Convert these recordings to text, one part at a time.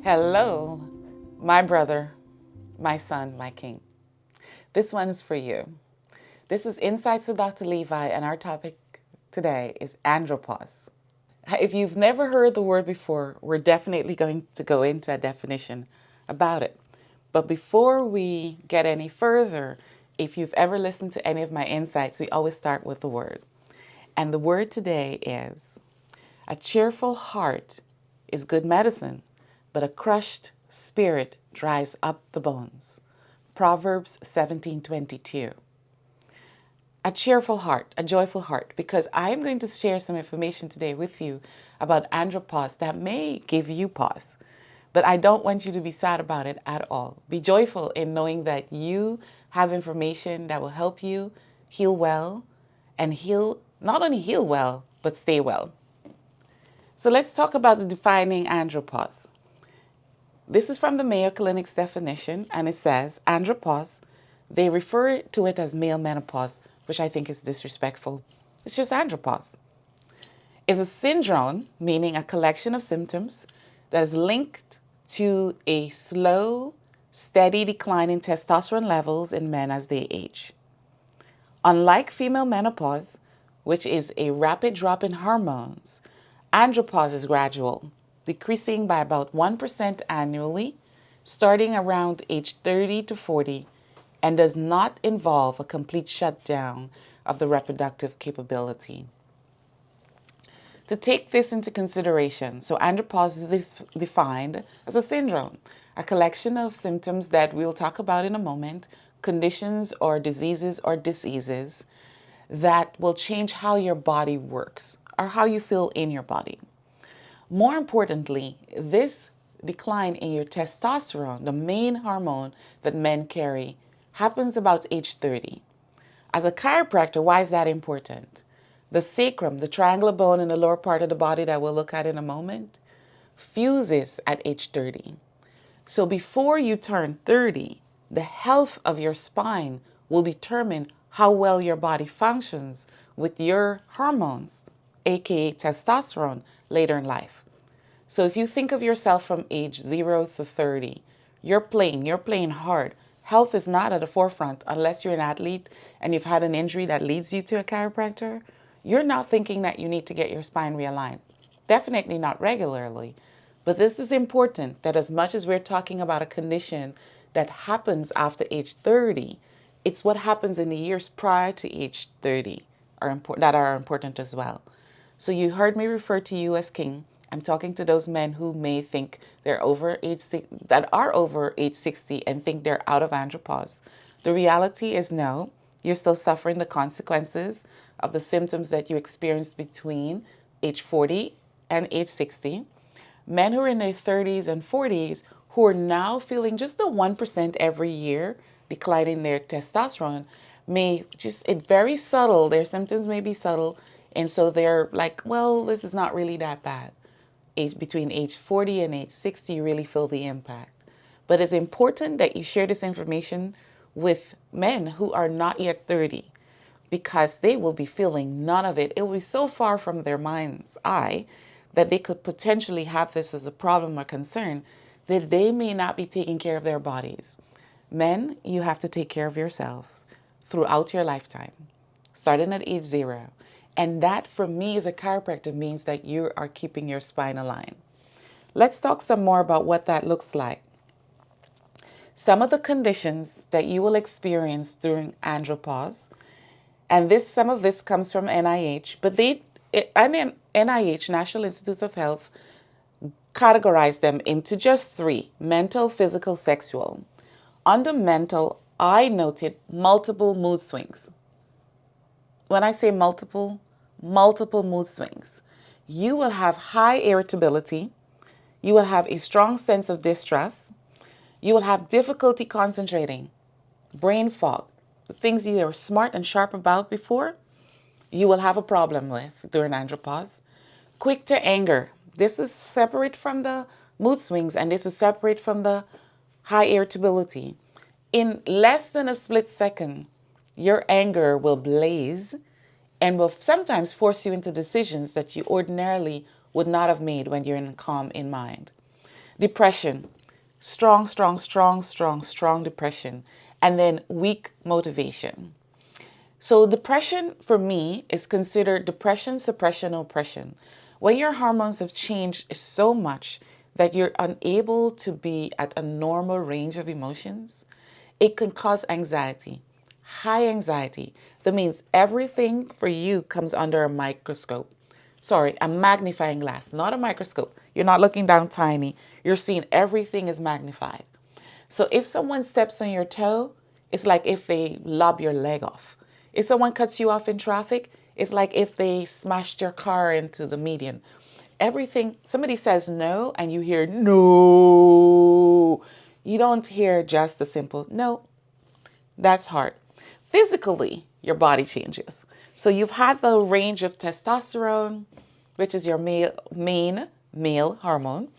Hello, my brother, my son, my king. This one is for you. This is Insights with Dr. Levi, and our topic today is andropause. If you've never heard the word before, we're definitely going to go into a definition about it. But before we get any further, if you've ever listened to any of my insights, we always start with the word. And the word today is: a cheerful heart is good medicine, but a crushed spirit dries up the bones. Proverbs 17:22. A cheerful heart, a joyful heart, because I am going to share some information today with you about andropause that may give you pause. But I don't want you to be sad about it at all. Be joyful in knowing that you have information that will help you heal well and not only heal well, but stay well. So let's talk about the defining andropause. This is from the Mayo Clinic's definition, and it says andropause, they refer to it as male menopause, which I think is disrespectful. It's just andropause. Is a syndrome, meaning a collection of symptoms that is linked to a slow, steady decline in testosterone levels in men as they age. Unlike female menopause, which is a rapid drop in hormones, andropause is gradual, decreasing by about 1% annually, starting around age 30 to 40, and does not involve a complete shutdown of the reproductive capability. To take this into consideration, so andropause is defined as a syndrome, a collection of symptoms that we'll talk about in a moment, conditions or diseases or diseases that will change how your body works or how you feel in your body. More importantly, this decline in your testosterone, the main hormone that men carry, happens about age 30. As a chiropractor, why is that important? The sacrum, the triangular bone in the lower part of the body that we'll look at in a moment, fuses at age 30. So before you turn 30, the health of your spine will determine how well your body functions with your hormones, aka testosterone, later in life. So if you think of yourself from age 0 to 30, you're playing hard. Health is not at the forefront unless you're an athlete and you've had an injury that leads you to a chiropractor. You're not thinking that you need to get your spine realigned. Definitely not regularly. But this is important, that as much as we're talking about a condition that happens after age 30, it's what happens in the years prior to age 30 that are important as well. So you heard me refer to you as king. I'm talking to those men who may think they're over that are over age 60 and think they're out of andropause. The reality is no, you're still suffering the consequences of the symptoms that you experienced between age 40 and age 60. Men who are in their 30s and 40s who are now feeling just the 1% every year declining their testosterone it's very subtle. Their symptoms may be subtle. And so they're like, well, this is not really that bad. Between age 40 and age 60, you really feel the impact. But it's important that you share this information with men who are not yet 30, because they will be feeling none of it. It will be so far from their mind's eye that they could potentially have this as a problem or concern that they may not be taking care of their bodies. Men, you have to take care of yourself throughout your lifetime, starting at age 0. And that, for me as a chiropractor, means that you are keeping your spine aligned. Let's talk some more about what that looks like. Some of the conditions that you will experience during andropause, and some of this comes from NIH, but NIH, National Institutes of Health, categorize them into just 3: mental, physical, sexual. Under mental, I noted multiple mood swings. When I say multiple mood swings. You will have high irritability. You will have a strong sense of distress. You will have difficulty concentrating, brain fog, the things you were smart and sharp about before, you will have a problem with during andropause. Quick to anger. This is separate from the mood swings, and this is separate from the high irritability. In less than a split second, your anger will blaze and will sometimes force you into decisions that you ordinarily would not have made when you're in calm in mind. Depression, strong, strong, strong, strong, strong depression, and then weak motivation. So depression for me is considered depression, suppression, oppression. When your hormones have changed so much that you're unable to be at a normal range of emotions, it can cause anxiety, high anxiety. That means everything for you comes under a microscope. Sorry, a magnifying glass, not a microscope. You're not looking down tiny. You're seeing everything is magnified. So if someone steps on your toe, it's like if they lob your leg off. If someone cuts you off in traffic, it's like if they smashed your car into the median. Everything, somebody says no, and you hear no. You don't hear just a simple no. That's hard. Physically, your body changes. So you've had the range of testosterone, which is your main male hormone.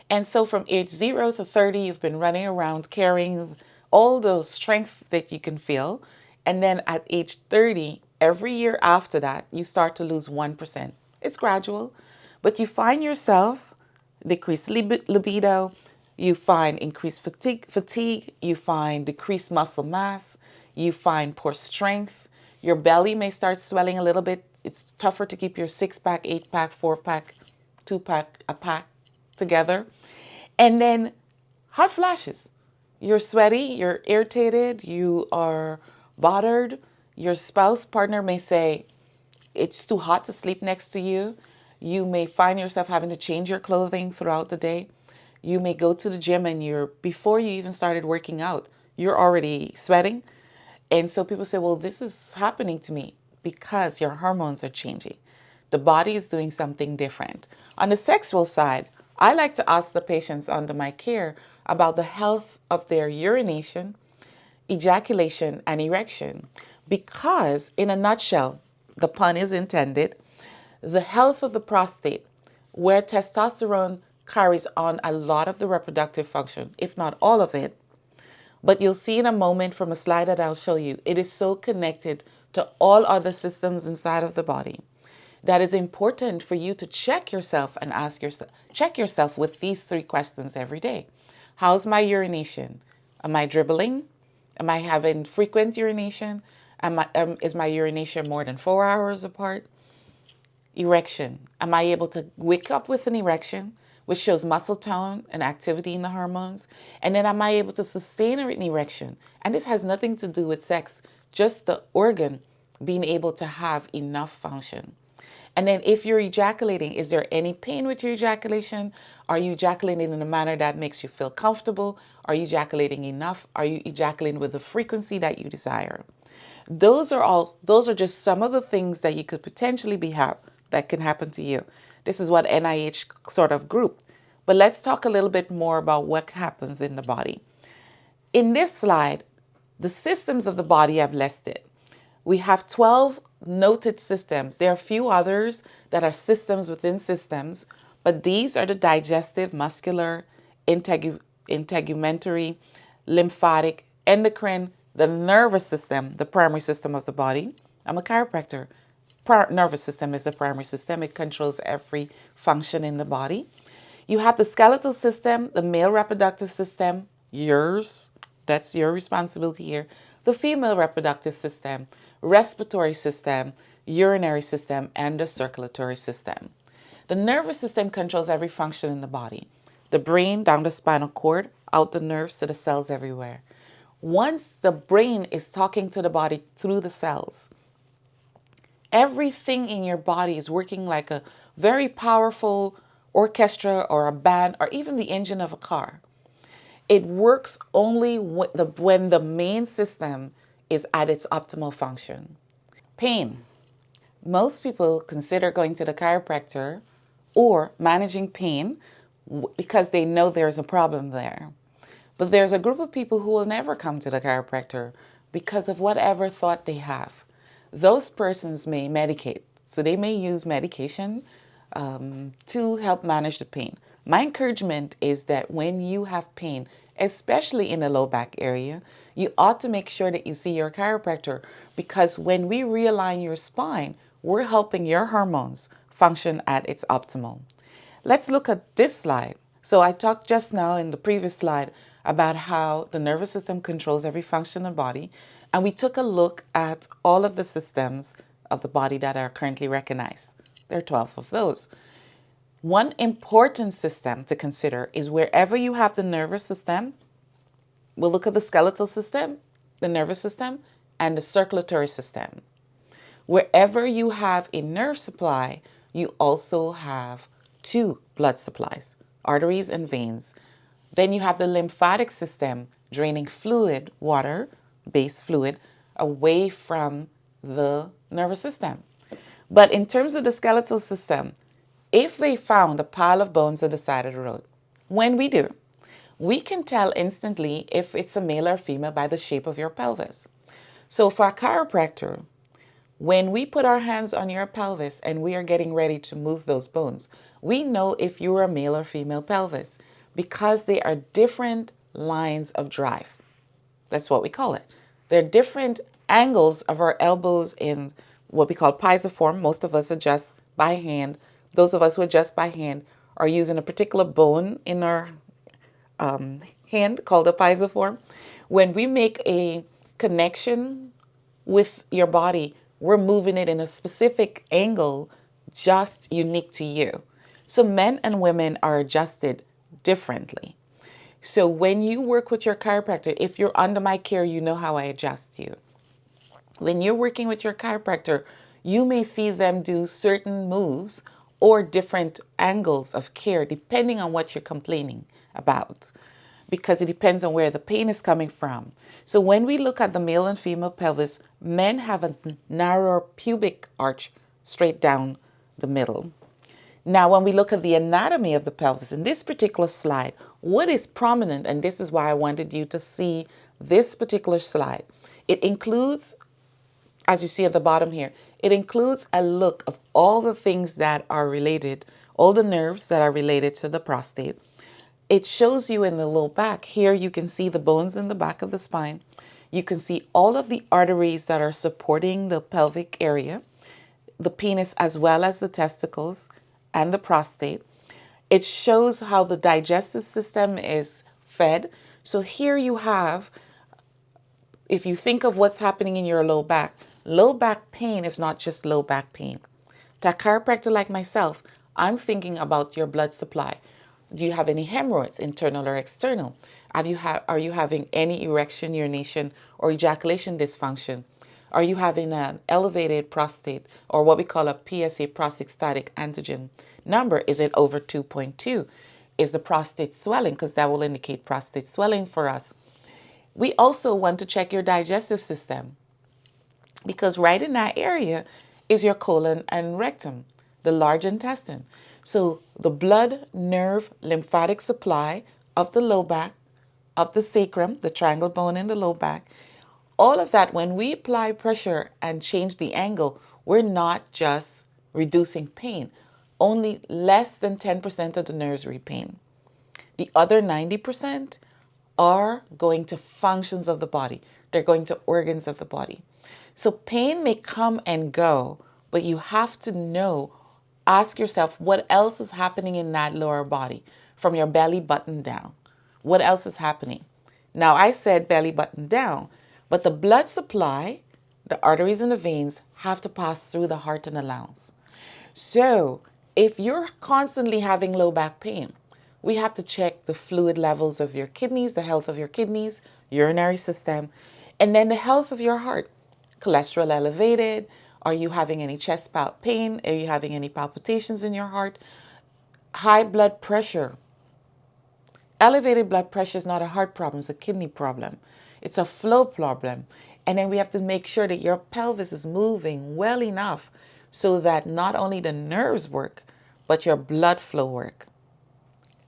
And so from age 0 to 30, you've been running around carrying all those strength that you can feel. And then at age 30, every year after that, you start to lose 1%. It's gradual, but you find yourself decreased libido, you find increased fatigue, you find decreased muscle mass, you find poor strength. Your belly may start swelling a little bit. It's tougher to keep your 6-pack, 8-pack, 4-pack, 2-pack, a pack together. And then hot flashes. You're sweaty, you're irritated, you are bothered. Your spouse, partner may say, it's too hot to sleep next to you. You may find yourself having to change your clothing throughout the day. You may go to the gym and before you even started working out, you're already sweating. And so people say, well, this is happening to me because your hormones are changing. The body is doing something different. On the sexual side, I like to ask the patients under my care about the health of their urination, ejaculation, and erection. Because, in a nutshell, the pun is intended, the health of the prostate, where testosterone carries on a lot of the reproductive function, if not all of it, but you'll see in a moment from a slide that I'll show you, it is so connected to all other systems inside of the body that is important for you to check yourself and check yourself with these 3 questions every day. How's my urination? Am I dribbling? Am I having frequent urination? Is my urination more than 4 hours apart? Erection. Am I able to wake up with an erection, which shows muscle tone and activity in the hormones? And then am I able to sustain an erection? And this has nothing to do with sex, just the organ being able to have enough function. And then if you're ejaculating, is there any pain with your ejaculation? Are you ejaculating in a manner that makes you feel comfortable? Are you ejaculating enough? Are you ejaculating with the frequency that you desire? Those are just some of the things that you could potentially that can happen to you. This is what NIH sort of grouped. But let's talk a little bit more about what happens in the body. In this slide, the systems of the body I've listed. We have 12 noted systems. There are a few others that are systems within systems, but these are the digestive, muscular, integumentary, lymphatic, endocrine, the nervous system, the primary system of the body. I'm a chiropractor. Nervous system is the primary system. It controls every function in the body. You have the skeletal system, the male reproductive system, yours. That's your responsibility here. The female reproductive system, respiratory system, urinary system, and the circulatory system. The nervous system controls every function in the body. The brain down the spinal cord, out the nerves to the cells everywhere. Once the brain is talking to the body through the cells, everything in your body is working like a very powerful orchestra or a band or even the engine of a car. It works only when the main system is at its optimal function. Pain. Most people consider going to the chiropractor or managing pain because they know there's a problem there. But there's a group of people who will never come to the chiropractor because of whatever thought they have. Those persons may medicate. So they may use medication to help manage the pain. My encouragement is that when you have pain, especially in the low back area, you ought to make sure that you see your chiropractor, because when we realign your spine, we're helping your hormones function at its optimal. Let's look at this slide. So I talked just now in the previous slide about how the nervous system controls every function of the body. And we took a look at all of the systems of the body that are currently recognized. There are 12 of those. One important system to consider is wherever you have the nervous system, we'll look at the skeletal system, the nervous system, and the circulatory system. Wherever you have a nerve supply, you also have two blood supplies, arteries and veins. Then you have the lymphatic system draining fluid, water, base fluid, away from the nervous system. But in terms of the skeletal system, if they found a pile of bones at the side of the road, when we do, we can tell instantly if it's a male or female by the shape of your pelvis. So for a chiropractor, when we put our hands on your pelvis and we are getting ready to move those bones, we know if you're a male or female pelvis because they are different lines of drive. That's what we call it. They're different angles of our elbows in what we call piezoform. Most of us adjust by hand. Those of us who adjust by hand are using a particular bone in our hand called a piezoform. When we make a connection with your body, we're moving it in a specific angle just unique to you. So men and women are adjusted differently. So when you work with your chiropractor, if you're under my care, you know how I adjust you. When you're working with your chiropractor, you may see them do certain moves or different angles of care depending on what you're complaining about, because it depends on where the pain is coming from. So when we look at the male and female pelvis, men have a narrower pubic arch straight down the middle. Now, when we look at the anatomy of the pelvis in this particular slide, what is prominent, and this is why I wanted you to see this particular slide, it includes, as you see at the bottom here, it includes a look of all the things that are related, all the nerves that are related to the prostate. It shows you in the low back. Here you can see the bones in the back of the spine. You can see all of the arteries that are supporting the pelvic area, the penis as well as the testicles and the prostate. It shows how the digestive system is fed. So here you have, if you think of what's happening in your low back pain is not just low back pain. To a chiropractor like myself, I'm thinking about your blood supply. Do you have any hemorrhoids, internal or external? Are you having any erection, urination, or ejaculation dysfunction? Are you having an elevated prostate, or what we call a PSA, prostatic antigen number? Is it over 2.2? Is the prostate swelling? Because that will indicate prostate swelling for us. We also want to check your digestive system, because right in that area is your colon and rectum, the large intestine. So the blood, nerve, lymphatic supply of the low back, of the sacrum, the triangle bone in the low back, all of that, when we apply pressure and change the angle, we're not just reducing pain. Only less than 10% of the nerves repain. The other 90% are going to functions of the body. They're going to organs of the body. So pain may come and go, but you have to know, ask yourself, what else is happening in that lower body from your belly button down? What else is happening? Now, I said belly button down, but the blood supply, the arteries and the veins have to pass through the heart and the lungs. So if you're constantly having low back pain, we have to check the fluid levels of your kidneys, the health of your kidneys, urinary system, and then the health of your heart. Cholesterol elevated? Are you having any chest pain? Are you having any palpitations in your heart? High blood pressure. Elevated blood pressure is not a heart problem, it's a kidney problem. It's a flow problem. And then we have to make sure that your pelvis is moving well enough so that not only the nerves work, but your blood flow work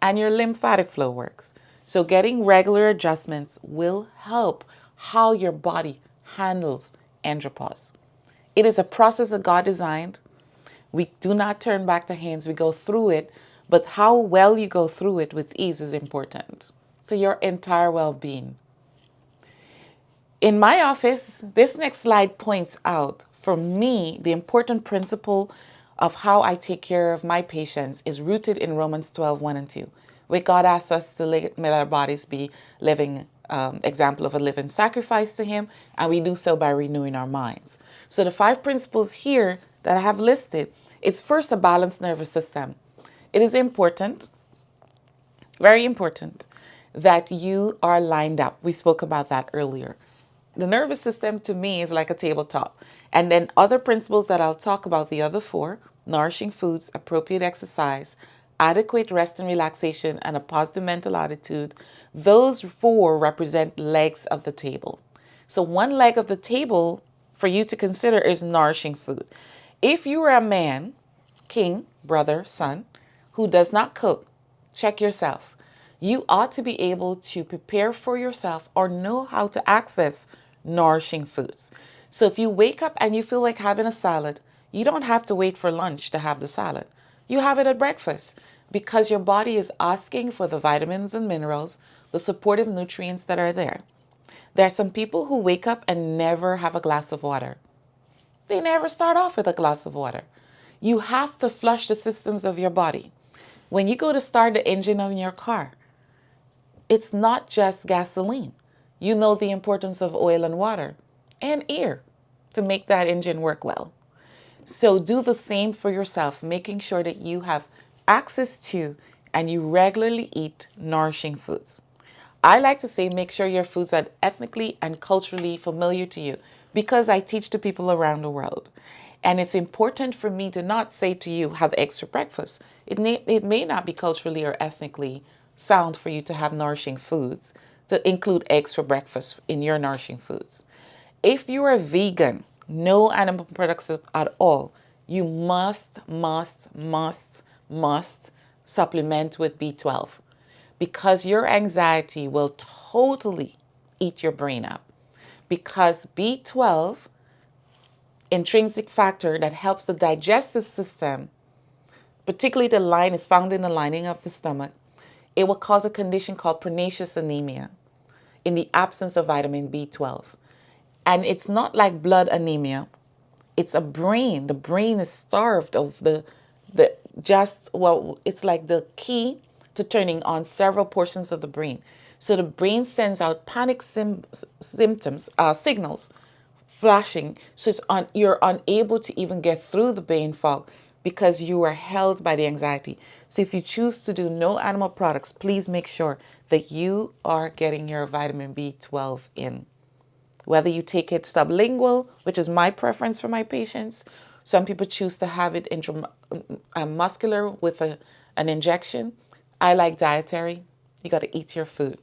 and your lymphatic flow works. So getting regular adjustments will help how your body handles andropause. It is a process that God designed. We do not turn back the hands, we go through it, but how well you go through it with ease is important to your entire well-being. In my office, this next slide points out, for me, the important principle of how I take care of my patients is rooted in Romans 12, 1 and 2. where God asks us to let our bodies be living example of a living sacrifice to Him, and we do so by renewing our minds. So the 5 principles here that I have listed, it's first a balanced nervous system. It is important, very important, that you are lined up. We spoke about that earlier. The nervous system to me is like a tabletop. And then other principles that I'll talk about, the other 4, nourishing foods, appropriate exercise, adequate rest and relaxation, and a positive mental attitude, those 4 represent legs of the table. So one leg of the table for you to consider is nourishing food. If you are a man, king, brother, son, who does not cook, check yourself. You ought to be able to prepare for yourself or know how to access nourishing foods. So if you wake up and you feel like having a salad, you don't have to wait for lunch to have the salad. You have it at breakfast because your body is asking for the vitamins and minerals, the supportive nutrients that are there. There are some people who wake up and never have a glass of water. They never start off with a glass of water. You have to flush the systems of your body. When you go to start the engine of your car, it's not just gasoline. You know the importance of oil and water and air to make that engine work well. So do the same for yourself, making sure that you have access to and you regularly eat nourishing foods. I like to say make sure your foods are ethnically and culturally familiar to you because I teach to people around the world. And it's important for me to not say to you, have eggs for breakfast. It may not be culturally or ethnically sound for you to have nourishing foods, to include eggs for breakfast in your nourishing foods. If you are vegan, no animal products at all, you must supplement with B12 because your anxiety will totally eat your brain up. Because B12, intrinsic factor that helps the digestive system, particularly the line is found in the lining of the stomach, it will cause a condition called pernicious anemia in the absence of vitamin B12. And it's not like blood anemia. It's a brain. The brain is starved of it's like the key to turning on several portions of the brain. So the brain sends out panic signals flashing. So you're unable to even get through the brain fog because you are held by the anxiety. So if you choose to do no animal products, please make sure that you are getting your vitamin B12 in. Whether you take it sublingual, which is my preference for my patients. Some people choose to have it intramuscular with an injection. I like dietary. You got to eat your food.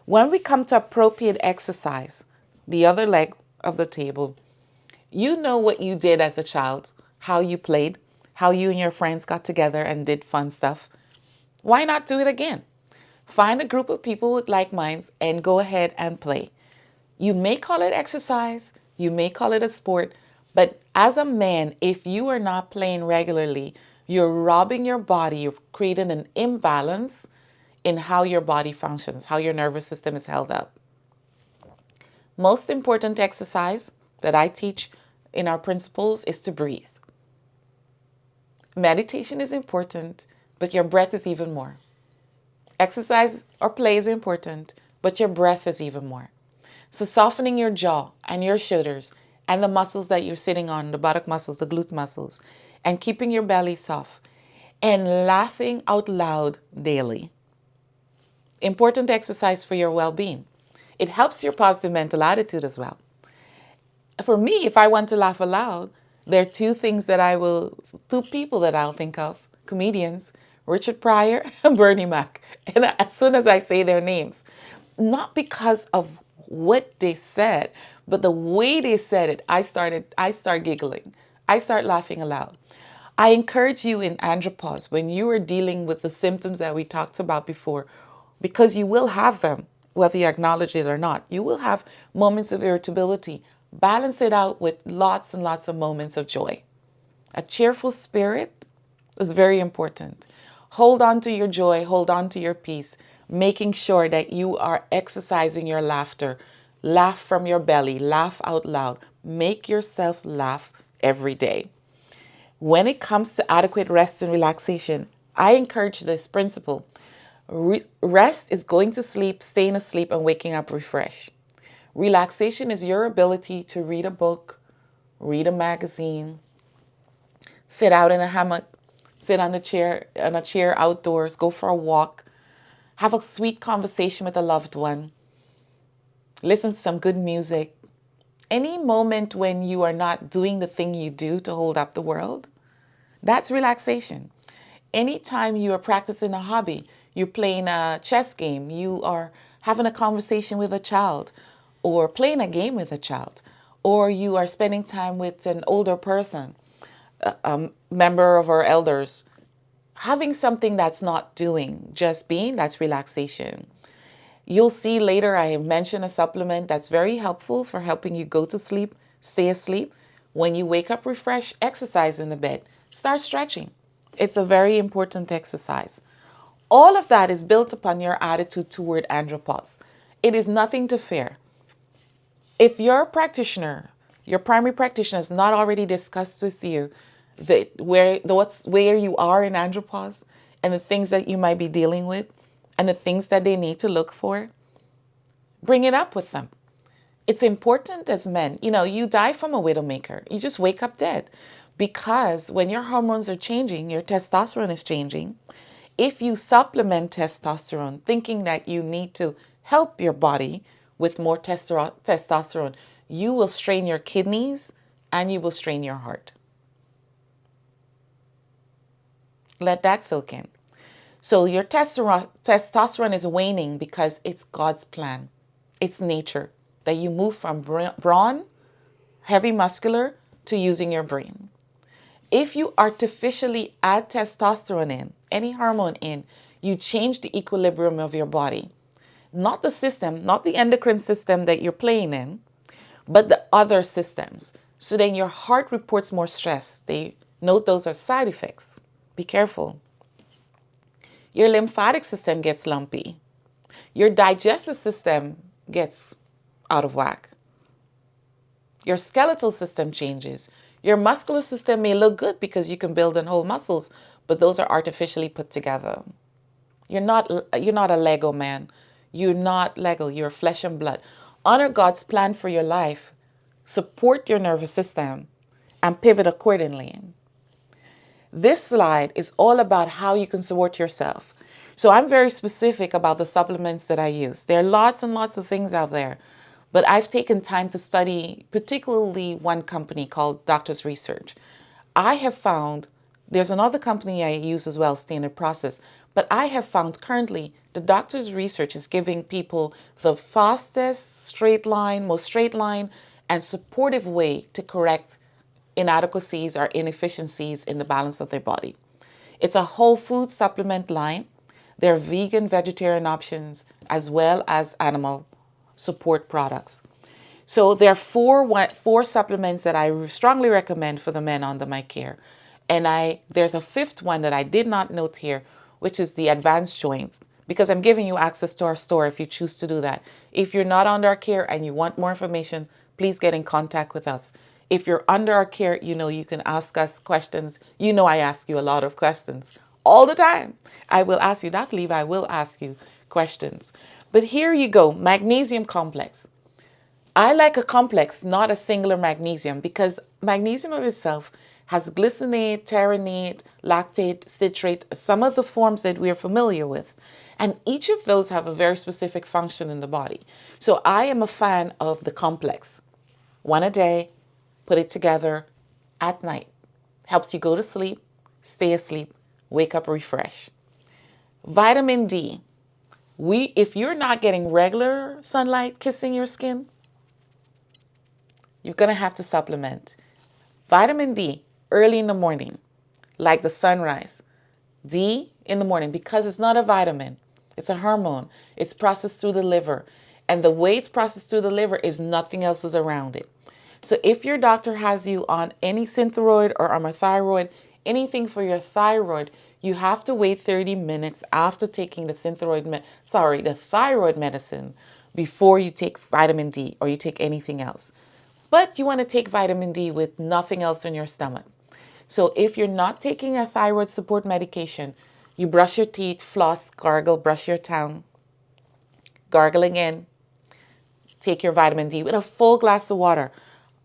When we come to appropriate exercise, the other leg of the table, you know what you did as a child, how you played, how you and your friends got together and did fun stuff. Why not do it again? Find a group of people with like minds and go ahead and play. You may call it exercise, you may call it a sport, but as a man, if you are not playing regularly, you're robbing your body, you're creating an imbalance in how your body functions, how your nervous system is held up. Most important exercise that I teach in our principles is to breathe. Meditation is important, but your breath is even more. Exercise or play is important, but your breath is even more. So softening your jaw and your shoulders and the muscles that you're sitting on, the buttock muscles, the glute muscles, and keeping your belly soft and laughing out loud daily. Important exercise for your well-being. It helps your positive mental attitude as well. For me, if I want to laugh aloud, there are two people that I'll think of, comedians, Richard Pryor and Bernie Mac. And as soon as I say their names, not because of what they said, but the way they said it, I start giggling. I start laughing aloud. I encourage you in Andropause, when you are dealing with the symptoms that we talked about before, because you will have them, whether you acknowledge it or not, you will have moments of irritability. Balance it out with lots and lots of moments of joy. A cheerful spirit is very important. Hold on to your joy, hold on to your peace, making sure that you are exercising your laughter. Laugh from your belly, laugh out loud. Make yourself laugh every day. When it comes to adequate rest and relaxation, I encourage this principle. Rest is going to sleep, staying asleep, and waking up refreshed. Relaxation is your ability to read a book, read a magazine, sit out in a hammock, sit on a chair outdoors, go for a walk, have a sweet conversation with a loved one, listen to some good music. Any moment when you are not doing the thing you do to hold up the world, that's relaxation. Anytime you are practicing a hobby, you're playing a chess game, you are having a conversation with a child, or playing a game with a child, or you are spending time with an older person, a member of our elders, having something that's not doing, just being, that's relaxation. You'll see later I mention a supplement that's very helpful for helping you go to sleep, stay asleep. When you wake up refreshed, exercise in the bed. Start stretching. It's a very important exercise. All of that is built upon your attitude toward andropause. It is nothing to fear. If your practitioner, your primary practitioner, has not already discussed with you where you are in andropause and the things that you might be dealing with and the things that they need to look for, bring it up with them. It's important as men. You die from a widowmaker. You just wake up dead. Because when your hormones are changing, your testosterone is changing. If you supplement testosterone, thinking that you need to help your body with more testosterone, you will strain your kidneys and you will strain your heart. Let that soak in. So your testosterone is waning because it's God's plan. It's nature that you move from brawn, heavy muscular, to using your brain. If you artificially add testosterone in, any hormone in, you change the equilibrium of your body. Not the system, not the endocrine system that you're playing in, but the other systems. So then your heart reports more stress. They note those are side effects. Be careful. Your lymphatic system gets lumpy. Your digestive system gets out of whack. Your skeletal system changes. Your muscular system may look good because you can build and hold muscles, but those are artificially put together. You're not a Lego man. You're not Lego. You're flesh and blood. Honor God's plan for your life. Support your nervous system and pivot accordingly. This slide is all about how you can support yourself. So I'm very specific about the supplements that I use. There are lots and lots of things out there, but I've taken time to study particularly one company called Doctor's Research. I have found, there's another company I use as well, Standard Process, but I have found currently the Doctor's Research is giving people the fastest most straight line and supportive way to correct inadequacies or inefficiencies in the balance of their body. It's a whole food supplement line. There are vegan, vegetarian options as well as animal support products. So there are four supplements that I strongly recommend for the men under my care. And there's a fifth one that I did not note here, which is the advanced joint, because I'm giving you access to our store if you choose to do that. If you're not under our care and you want more information, please get in contact with us. If you're under our care, you can ask us questions. I ask you a lot of questions all the time. I will ask you, Dr. Levi will ask you questions. But here you go, magnesium complex. I like a complex, not a singular magnesium, because magnesium of itself has glycinate, taurinate, lactate, citrate, some of the forms that we're familiar with. And each of those have a very specific function in the body. So I am a fan of the complex. One a day, put it together at night. Helps you go to sleep, stay asleep, wake up refreshed. Vitamin D. If you're not getting regular sunlight kissing your skin, you're going to have to supplement. Vitamin D early in the morning, like the sunrise. D in the morning, because it's not a vitamin. It's a hormone. It's processed through the liver. And the way it's processed through the liver is nothing else is around it. So if your doctor has you on any Synthroid or Omothyroid, anything for your thyroid, you have to wait 30 minutes after taking the thyroid medicine before you take vitamin D or you take anything else. But you want to take vitamin D with nothing else in your stomach. So if you're not taking a thyroid support medication, You brush your teeth, floss, gargle, brush your tongue, gargling in, take your vitamin D with a full glass of water.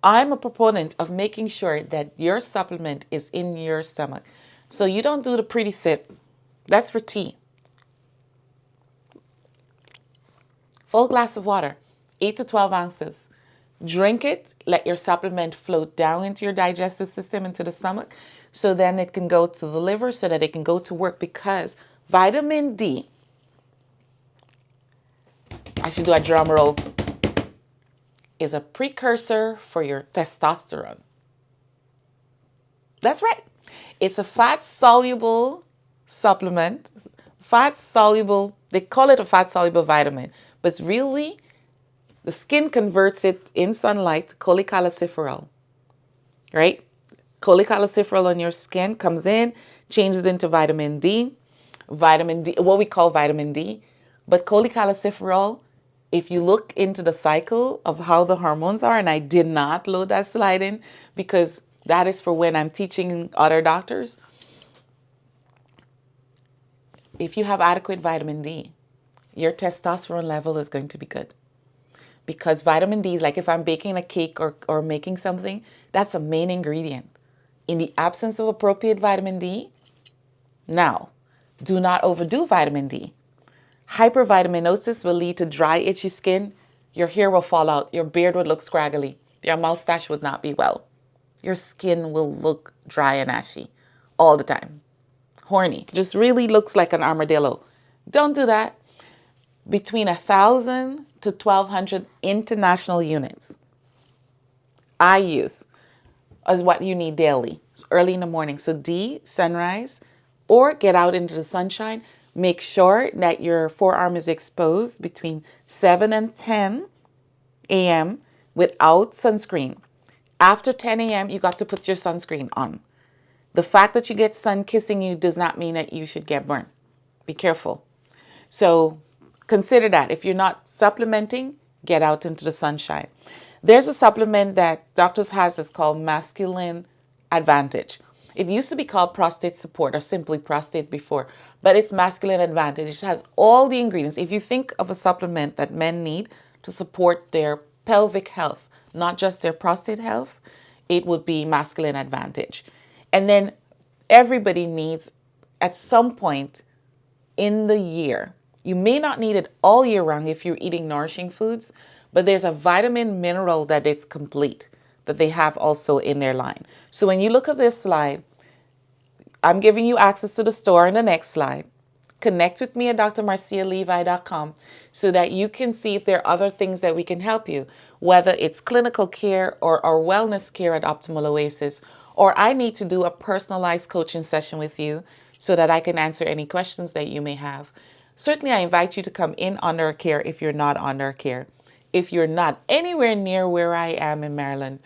I'm a proponent of making sure that your supplement is in your stomach. So you don't do the pretty sip. That's for tea. Full glass of water, 8 to 12 ounces. Drink it, let your supplement float down into your digestive system, into the stomach, so then it can go to the liver, so that it can go to work, because vitamin D, I should do a drum roll, is a precursor for your testosterone. That's right. It's a fat-soluble supplement, fat-soluble, they call it a fat-soluble vitamin, but it's really, the skin converts it in sunlight to cholecalciferol, right? Cholecalciferol on your skin comes in, changes into vitamin D, what we call vitamin D. But cholecalciferol, if you look into the cycle of how the hormones are, and I did not load that slide in because that is for when I'm teaching other doctors. If you have adequate vitamin D, your testosterone level is going to be good. Because vitamin D is like if I'm baking a cake or making something, that's a main ingredient. In the absence of appropriate vitamin D, now, do not overdo vitamin D. Hypervitaminosis will lead to dry, itchy skin. Your hair will fall out. Your beard would look scraggly. Your mustache would not be well. Your skin will look dry and ashy all the time. Horny. Just really looks like an armadillo. Don't do that. Between 1,000 to 1,200 international units I use as what you need daily, early in the morning. So D, sunrise, or get out into the sunshine. Make sure that your forearm is exposed between 7 and 10 a.m. without sunscreen. After 10 a.m., you got to put your sunscreen on. The fact that you get sun kissing you does not mean that you should get burned. Be careful. So consider that. If you're not supplementing, get out into the sunshine. There's a supplement that doctors has that's called Masculine Advantage. It used to be called Prostate Support or simply Prostate before, but it's Masculine Advantage. It has all the ingredients. If you think of a supplement that men need to support their pelvic health, not just their prostate health, it would be Masculine Advantage. And then everybody needs at some point in the year, you may not need it all year round if you're eating nourishing foods, but there's a vitamin mineral that it's complete that they have also in their line. So when you look at this slide, I'm giving you access to the store in the next slide. Connect with me at drmarcialevi.com so that you can see if there are other things that we can help you, whether it's clinical care or wellness care at Optimal Oasis, or I need to do a personalized coaching session with you so that I can answer any questions that you may have. Certainly, I invite you to come in under our care if you're not under our care. If you're not anywhere near where I am in Maryland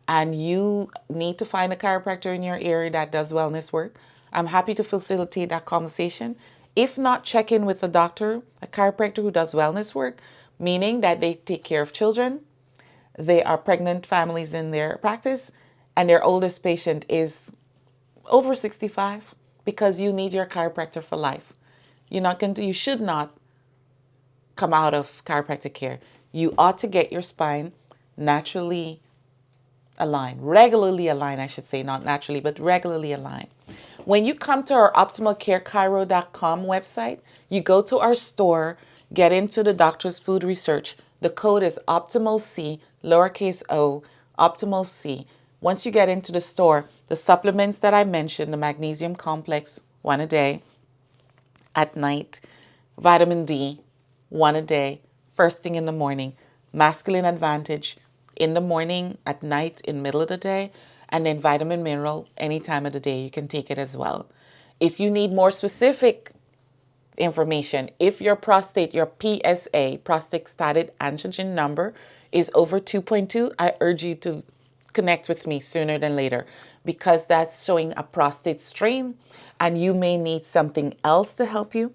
and you need to find a chiropractor in your area that does wellness work, I'm happy to facilitate that conversation. If not, check in with a doctor, a chiropractor who does wellness work, meaning that they take care of children, they are pregnant families in their practice, and their oldest patient is over 65 because you need your chiropractor for life. You should not come out of chiropractic care. You ought to get your spine naturally aligned, regularly aligned, I should say, not naturally, but regularly aligned. When you come to our optimalcarechiro.com website, you go to our store, get into the doctor's food research. The code is OptimalC, lowercase o, OptimalC. Once you get into the store, the supplements that I mentioned, the magnesium complex, 1 a day, at night, vitamin D, 1 a day, first thing in the morning, Masculine Advantage in the morning, at night, in middle of the day, and then vitamin mineral any time of the day. You can take it as well. If you need more specific information, if your prostate, your PSA, prostatic antigen number, is over 2.2, I urge you to connect with me sooner than later because that's showing a prostate strain and you may need something else to help you.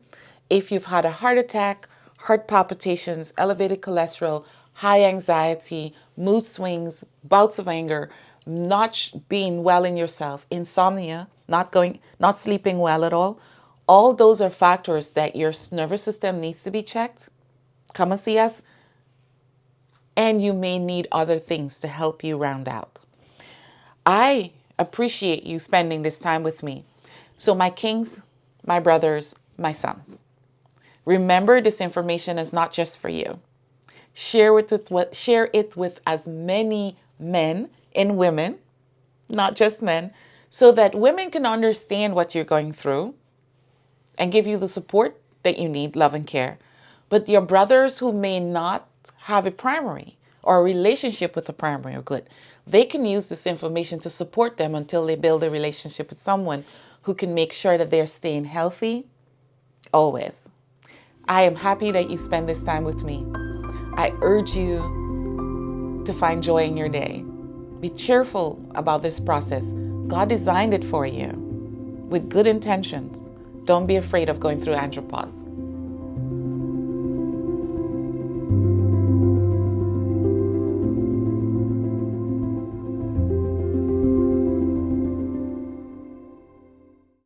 If you've had a heart attack, heart palpitations, elevated cholesterol, high anxiety, mood swings, bouts of anger, not being well in yourself, insomnia, not sleeping well at all, All those are factors that your nervous system needs to be checked. Come and see us. And you may need other things to help you round out. I appreciate you spending this time with me. So my kings, my brothers, my sons, remember this information is not just for you. Share it with as many men and women, not just men, so that women can understand what you're going through and give you the support that you need, love and care. But your brothers who may not have a primary or a relationship with a primary or good, they can use this information to support them until they build a relationship with someone who can make sure that they're staying healthy always. I am happy that you spend this time with me. I urge you to find joy in your day. Be cheerful about this process. God designed it for you with good intentions. Don't be afraid of going through Andropause.